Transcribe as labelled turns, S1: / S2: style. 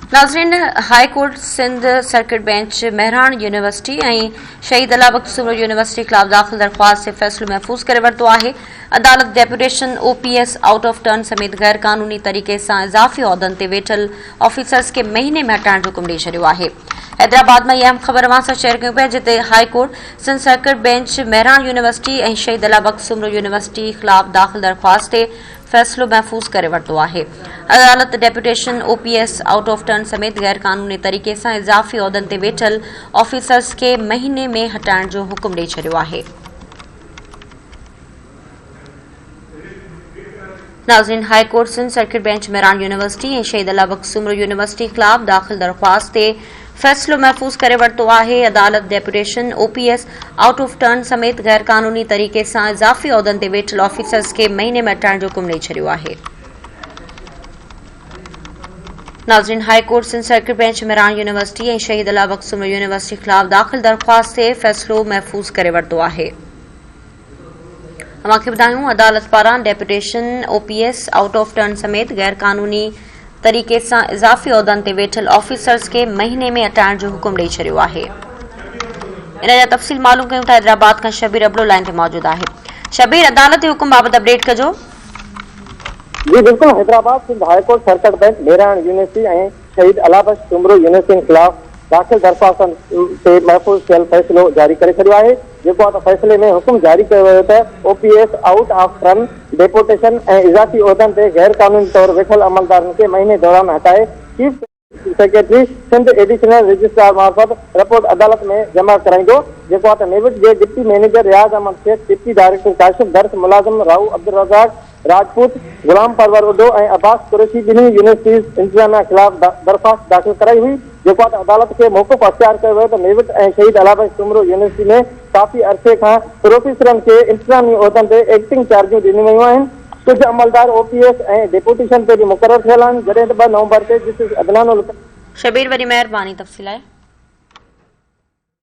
S1: नाज़रीन, high court Sindh circuit bench Mehran university और शहीद अला बख्श सुमरो यूनिवर्सिटी खिलाफ दाख़िल दरख्वास्त से फ़ैसिलो महफूज़ करे वरितो आहे। अदालत deputation OPS out of turn समेत गैर कानूनी तरीक़े से इज़ाफ़ी उहदनि ते वेठल ऑफिसर्स के महीने में हटाइण जो हुकुम ॾेई छॾियो आहे। हैदराबाद में अहम ख़बर अवां सां शेयर कयूं पिया, जिते high court Sindh circuit bench Mehran university और शहीद अला बख्श सुमरो यूनिवर्सिटी खिलाफ दाख़िल दरख्वास्त से फ़ैसिलो महफूज़ करे वरितो आहे। अदालत deputation OPS out of turn समेत गैर कानूनी तरीक़े से इज़ाफ़ी उहदनि ते वेठल ऑफिसर्स के महीने में हटाइण जो हुकुम ॾेई छॾियो आहे। नाज़रीन, high court Sindh circuit bench Mehran university और शहीद अला बख्श सुमरो यूनिवर्सिटी खिलाफ दाख़िल दरख्वास्त से फ़ैसिलो महफूज़ करे वरितो आहे। अदालत deputation OPS out of turn समेत गैर कानूनी तरीक़े से इज़ाफ़ी उहदनि ते वेठल ऑफिसर्स के महीने में हटाइण जो हुकुम ॾेई छॾियो आहे। नाज़रीन, high court Sindh circuit bench Mehran university और शहीद अला बख्श सुमरो यूनिवर्सिटी खिलाफ दाख़िल दरख्वास्त से फ़ैसिलो महफूज़ करे वरितो आहे। अवांखे ॿुधायूं, अदालत पारां deputation OPS out of turn समेत गैर कानूनी तरीक़े से इज़ाफ़ी उहदनि ते वेठल ऑफिसर्स के महीने में हटाइण जो हुकुम ॾेई छॾियो आहे। इन जा तफ़सील मालूम कयूं था। हैदराबाद का शबीर अबलो लाइन ते मौजूद आहे। शबीर, अदालत जे हुकुम बाबति अपडेट कजो।
S2: जी बिल्कुल, Hyderabad Sindh high court circuit bench Mehran university और शहीद अला बख्श सुमरो यूनिवर्सिटी के खिलाफ दाख़िल दरख्वास्तनि ते महफूज़ थियल फ़ैसिलो जारी करे छॾियो आहे। जेको फ़ैसिले में हुकुम जारी कयो वियो त OPS out of turn deputation और इज़ाफ़ी उहदनि ते गैर कानूनी तौर वेठल अमलदारनि के महीने दौरान हटाए chief secretary Sindh additional registrar मार्फत रिपोर्ट अदालत में जमा कराइंदो। जेको आहे नेविट के deputy manager Riaz Ahmed Shaikh, deputy director Kashif Darsh मुलाजिम राऊ अब्दुल रज़ाक राजपूत, गुलाम परवर उदो और अब्बास कुरैशी बिन्हीं यूनिवर्सिटीज़ इंतजामिया खिलाफ दरख्वास्त दाखिल कराई हुई। जेको अदालत के मौक़ुफ़ अख्तियार कयो वियो त नेविट और शहीद अला बख्श सुमरो यूनिवर्सिटी में काफ़ी अरसे खां प्रोफेसरनि के इंतजामी उहदनि ते एक्टिंग चार्जूं ॾिनियूं वयूं आहिनि। कुछ अमलदार OPS और डेपुटेशन ते भी मुक़रर थियल आहिनि, जॾहिं त 2 नवंबर ते जस्टिस अदनान उल
S1: शबीर, वॾी महिरबानी तफ़सील आहे।